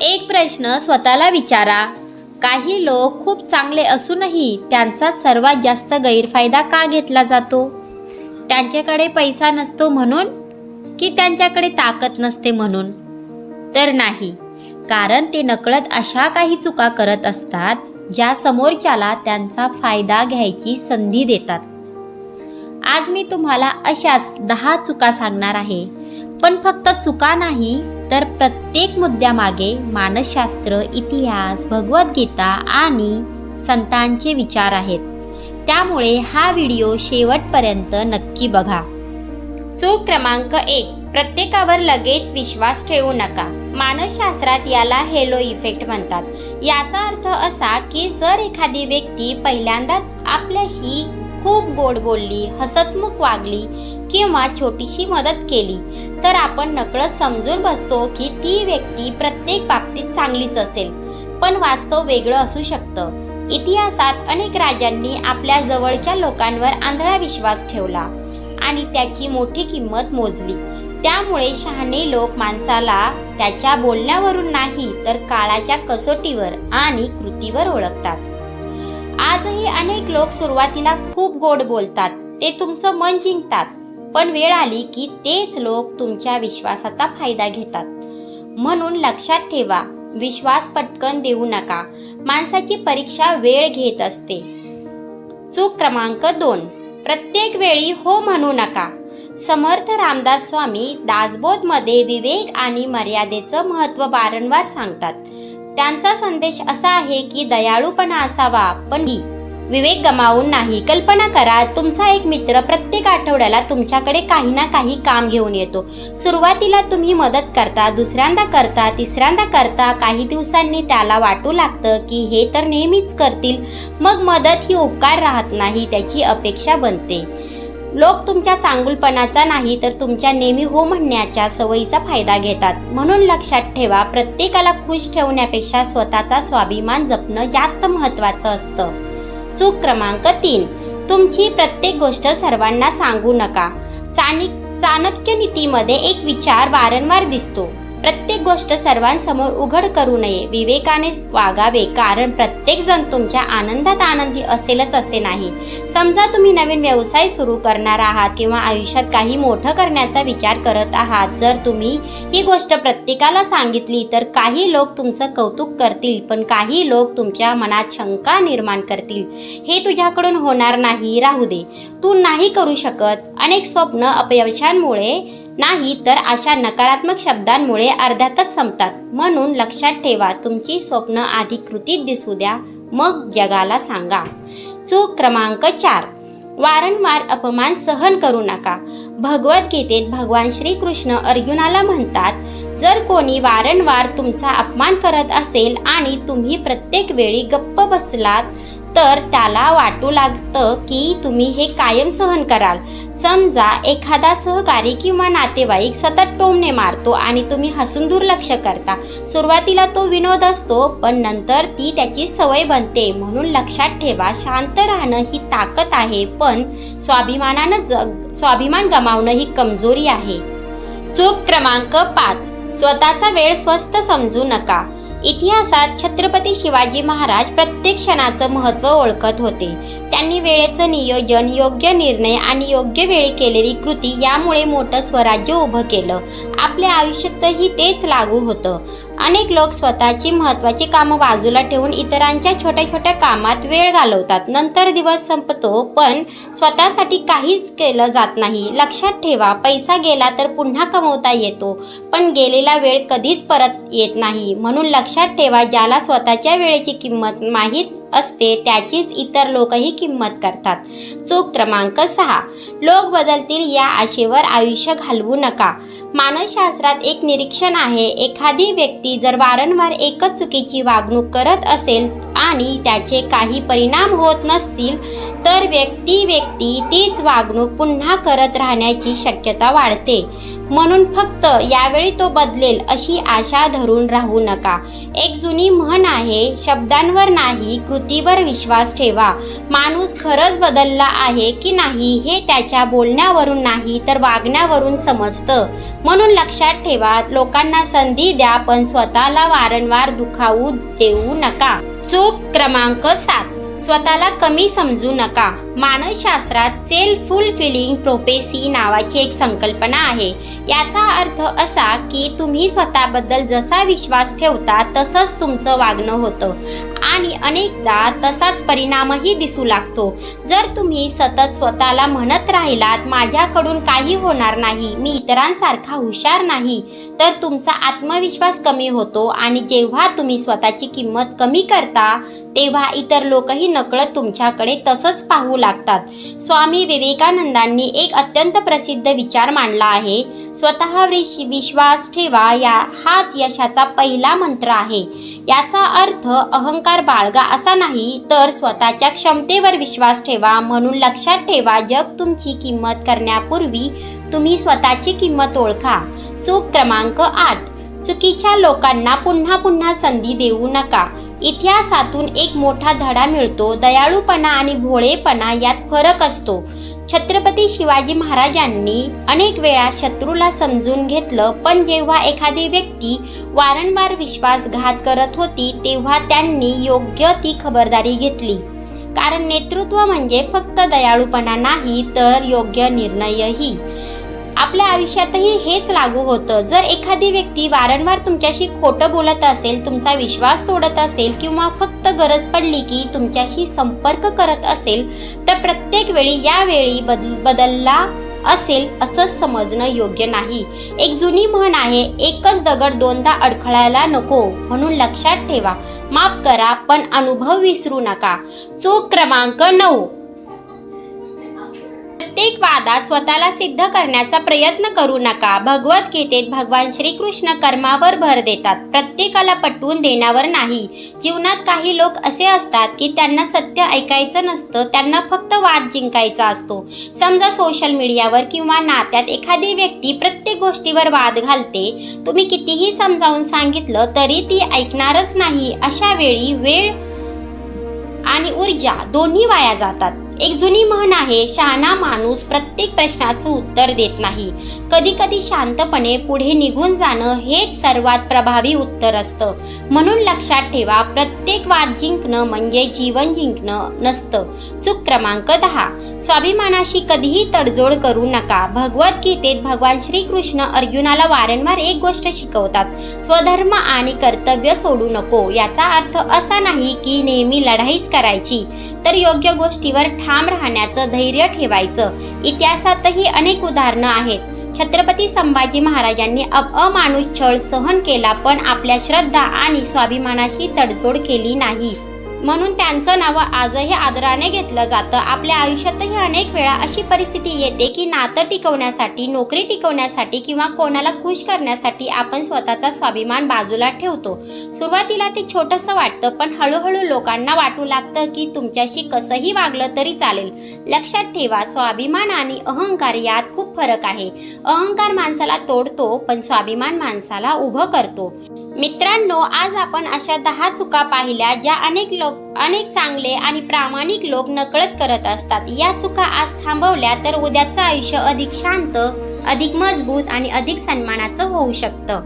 एक प्रश्न स्वतःला विचारा, काही लोक खूप चांगले असूनही त्यांचा सर्वात जास्त गैरफायदा का घेतला जातो? त्यांच्याकडे पैसा नसतो म्हणून, की त्यांच्याकडे ताकद नसते म्हणून? तर नाही, कारण ते नकळत अशा काही चुका करत असतात ज्या समोरच्याला त्यांचा फायदा घ्यायची संधी देतात. आज मी तुम्हाला अशाच 10 चुका सांगणार आहे. पण फक्त चुका नाही, तर प्रत्येक मुद्द्यामागे मानसशास्त्र, इतिहास, भगवद्गीता आणि संतांचे विचार आहेत. त्यामुळे हा व्हिडिओ शेवटपर्यंत नक्की बघा. चूक क्रमांक 1, प्रत्येकावर लगेच विश्वास ठेवू नका. मानसशास्त्रात याला हेलो इफेक्ट म्हणतात. याचा अर्थ असा की जर एखादी व्यक्ती पहिल्यांदा आपल्याशी खूप गोड बोलली, हसतमुख वागली किंवा छोटीशी मदत केली, तर आपण नकळत समजून बसतो की ती व्यक्ती प्रत्येक बाबतीत चांगलीच असेल. पण वास्तव वेगळं असू शकतं. इतिहासात अनेक राजांनी आपल्या जवळच्या लोकांवर आंधळा विश्वास ठेवला आणि त्याची मोठी किंमत मोजली. त्यामुळे शहाणे लोक माणसाला त्याच्या बोलण्यावरून नाही, तर काळाच्या कसोटीवर आणि कृतीवर ओळखतात. आजही अनेक लोक सुरुवातीला खूप गोड बोलतात, ते तुमचं मन जिंकतात, पण वेळ आली की तेच लोक तुमच्या विश्वासाचा फायदा घेतात. म्हणून लक्षात ठेवा, विश्वास पटकन देऊ नका. माणसाची परीक्षा वेळ घेत असते. चूक क्रमांक 2, प्रत्येक वेळी हो म्हणू नका. समर्थ रामदास स्वामी दासबोधमध्ये विवेक आणि मर्यादेचं महत्त्व वारंवार सांगतात. त्यांचा संदेश असा आहे की दयाळूपणा असावा, पण विवेक गमावून नाही. कल्पना करा, तुमचा एक मित्र प्रत्येक आठवड्याला तुमच्याकडे काही ना काही काम घेऊन येतो. सुरुवातीला तुम्ही मदत करता, दुसऱ्यांदा करता, तिसऱ्यांदा करता. काही दिवसांनी त्याला वाटू लागतं की हे तर नेहमीच करतील. मग मदत ही उपकार राहत नाही, त्याची अपेक्षा बनते. लोक तुमच्या चांगुलपणाचा नाही, तर तुमच्या नेहमी हो म्हणण्याच्या सवयीचा फायदा घेतात. म्हणून लक्षात ठेवा, प्रत्येकाला खुश ठेवण्यापेक्षा स्वतःचा स्वाभिमान जपणं जास्त महत्त्वाचं असतं. चूक क्रमांक 3, तुमची प्रत्येक गोष्ट सर्वांना सांगू नका. चाणक्य नीतीमध्ये एक विचार वारंवार दिसतो, प्रत्येक गोष्ट सर्वांसमोर उघड करू नये. विवेकाने वागावे, कारण प्रत्येक जण तुमच्या आनंदात आनंदी असेलच असे नाही. समजा तुम्ही नवीन व्यवसाय सुरू करणार आहात किंवा आयुष्यात काही मोठं करण्याचा विचार करत आहात. जर तुम्ही ही गोष्ट प्रत्येकाला सांगितली तर काही लोक तुमचं कौतुक करतील, पण काही लोक तुमच्या मनात शंका निर्माण करतील. हे तुझ्याकडून होणार नाही, राहू दे, तू नाही करू शकत. अनेक स्वप्न अपयशांमुळे नाही, तर अशा नकारात्मक शब्दांमुळे अर्ध्यातच संपतात. म्हणून लक्षात ठेवा, तुमची स्वप्न आधी कृतीत दिसू द्या, मग जगाला सांगा. चूक क्रमांक 4, वारंवार अपमान सहन करू नका. भगवद्गीतेत भगवान श्रीकृष्ण अर्जुनाला म्हणतात, जर कोणी वारंवार तुमचा अपमान करत असेल आणि तुम्ही प्रत्येक वेळी गप्प बसलात, तर त्याला वाटू लागतं की तुम्ही हे कायम सहन कराल. समजा एखादा सहकारी किंवा नातेवाईक सतत टोमणे मारतो आणि तुम्ही हसून दुर्लक्ष करता. सुरुवातीला तो विनोद असतो, पण नंतर ती त्याची सवय बनते. म्हणून लक्षात ठेवा, शांत राहणं ही ताकद आहे, पण स्वाभिमान गमावणं ही कमजोरी आहे. चूक क्रमांक 5, स्वतःचा वेळ स्वस्त समजू नका. इतिहासात छत्रपती शिवाजी महाराज प्रत्येक क्षणाचं महत्त्व ओळखत होते. त्यांनी वेळेचं नियोजन, योग्य निर्णय आणि योग्य वेळी केलेली कृती यामुळे मोठं स्वराज्य उभं केलं. आपल्या आयुष्यातही तेच लागू होतं. अनेक लोक स्वतःची महत्त्वाची कामं बाजूला ठेवून इतरांच्या छोट्या छोट्या कामात वेळ घालवतात. नंतर दिवस संपतो, पण स्वतःसाठी काहीच केलं जात नाही. लक्षात ठेवा, पैसा गेला तर पुन्हा कमवता येतो, पण गेलेला वेळ कधीच परत येत नाही. म्हणून लक्षात ठेवा, ज्याला स्वतःच्या वेळेची किंमत माहीत असते त्याचीच इतर लोकही किंमत करतात. चूक क्रमांक 6, लोक बदलतील या आशेवर आयुष्य घालवू नका. मानसशास्त्रात एक निरीक्षण आहे, एखादी व्यक्ती जर वारंवार एकच चुकीची वागणूक करत असेल आणि त्याचे काही परिणाम होत नसतील, तर व्यक्ती तीच वागणूक पुन्हा करत राहण्याची शक्यता वाढते. म्हणून फक्त यावेळी तो बदलेल अशी आशा धरून राहू नका. एक जुनी म्हण आहे, शब्दांवर नाही कृतीवर विश्वास ठेवा. माणूस खरंच बदलला आहे की नाही हे त्याच्या बोलण्यावरून नाही तर वागण्यावरून समजतं. म्हणून लक्षात ठेवा, लोकांना संधी द्या पण स्वतःला वारंवार दुखावू देऊ नका. चूक क्रमांक 7, स्वतःला कमी समजू नका. मानसशास्त्रात सेल्फ फुलफिलिंग प्रोफेसी नावाची एक संकल्पना आहे. याचा अर्थ असा की तुम्ही स्वतःबद्दल जसा विश्वास ठेवता तसंच तुमचं वागणं होतं आणि अनेकदा तसाच परिणामही दिसू लागतो. जर तुम्ही सतत स्वतःला म्हणत राहिलात, माझ्याकडून काही होणार नाही, मी इतरांसारखा हुशार नाही, तर तुमचा आत्मविश्वास कमी होतो आणि जेव्हा तुम्ही स्वतःची किंमत कमी करता तेव्हा इतर लोकही नकळत तुमच्याकडे तसंच पाहू लागतात. स्वामी विवेकानंदांनी एक अत्यंत प्रसिद्ध विचार मांडला आहे, स्वतःवर विश्वास ठेवा. हाच यशाचा पहिला मंत्र आहे. याचा अर्थ अहंकार बाळगा असा नाही, तर स्वतःच्या क्षमतेवर विश्वास ठेवा. म्हणून लक्षात ठेवा, जग तुमची किंमत करण्यापूर्वी तुम्ही स्वतःची किंमत ओळखा. चूक क्रमांक 8, चुकीच्या लोकांना पुन्हा पुन्हा संधी देऊ नका. इतिहासातून एक मोठा धडा मिळतो, दयाळूपणा आणि भोळेपणा यात फरक असतो. छत्रपती शिवाजी महाराजांनी अनेक वेळा शत्रूला समजून घेतलं, पण जेव्हा एखादी व्यक्ती वारंवार विश्वासघात करत होती तेव्हा त्यांनी योग्य ती खबरदारी घेतली. कारण नेतृत्व म्हणजे फक्त दयाळूपणा नाही तर योग्य निर्णयही. आपल्या आयुष्यातही हेच लागू होतं. जर एखादी व्यक्ती वारंवार तुमच्याशी खोटं बोलत असेल, तुमचा विश्वास तोडत असेल किंवा फक्त गरज पडली की तुमच्याशी संपर्क करत असेल, तर प्रत्येक वेळी यावेळी बदलला असेल असं समजणं योग्य नाही. एक जुनी म्हण आहे, एकच दगड दोनदा अडखळायला नको. म्हणून लक्षात ठेवा, माफ करा पण अनुभव विसरू नका. चूक क्रमांक 9, प्रत्येक वादात स्वतःला सिद्ध करण्याचा प्रयत्न करू नका. भगवद्गीतेत भगवान श्रीकृष्ण कर्मावर भर देतात, प्रत्येकाला पटवून देण्यावर नाही. जीवनात काही लोक असे असतात की त्यांना सत्य ऐकायचं नसतं, त्यांना फक्त वाद जिंकायचा असतो. समजा सोशल मीडियावर किंवा नात्यात एखादी व्यक्ती प्रत्येक गोष्टीवर वाद घालते. तुम्ही कितीही समजावून सांगितलं तरी ती ऐकणारच नाही. अशा वेळी वेळ आणि ऊर्जा दोन्ही वाया जातात. एक जुनी म्हण आहे, शहाणा माणूस प्रत्येक प्रश्नाचं उत्तर देत नाही. कधी कधी शांतपणे पुढे निघून जाणं हेच सर्वात प्रभावी उत्तर असतं. म्हणून लक्षात ठेवा, प्रत्येक वाद जिंकणं म्हणजे जीवन जिंकणं नसतं. चूक क्रमांक 10, स्वाभिमानाशी कधीही तडजोड करू नका. भगवद्गीतेत भगवान श्रीकृष्ण अर्जुनाला वारंवार एक गोष्ट शिकवतात, स्वधर्म आणि कर्तव्य सोडू नको. याचा अर्थ असा नाही की नेहमी लढाईच करायची, तर योग्य गोष्टीवर ठाम राहण्याचं धैर्य ठेवायचं. इतिहासातही अनेक उदाहरणं आहेत. छत्रपती संभाजी महाराजांनी अमानुष छळ सहन केला, पण आपल्या श्रद्धा आणि स्वाभिमानाशी तडजोड केली नाही. म्हणून त्यांचं नाव आजही आदराने घेतलं जातं. आपल्या आयुष्यातही अनेक वेळा अशी परिस्थिती येते की नातं टिकवण्यासाठी, नोकरी टिकवण्यासाठी किंवा कोणाला खुश करण्यासाठी आपण स्वतःचा स्वाभिमान बाजूला ठेवतो. सुरुवातीला ते छोटंसं वाटतं, पण हळूहळू लोकांना वाटू लागतं की तुमच्याशी कसंही वागलं तरी चालेल. लक्षात ठेवा, स्वाभिमान आणि अहंकार यात खूप फरक आहे. अहंकार माणसाला तोडतो, पण स्वाभिमान माणसाला उभं करतो. मित्रांनो, आज आपण अशा 10 चुका पाहिल्या ज्या अनेक चांगले आणि प्रामाणिक लोक नकळत करत असतात. या चुका आज थांबवल्या तर उद्याचं आयुष्य अधिक शांत, अधिक मजबूत आणि अधिक सन्मानाचं होऊ शकतं.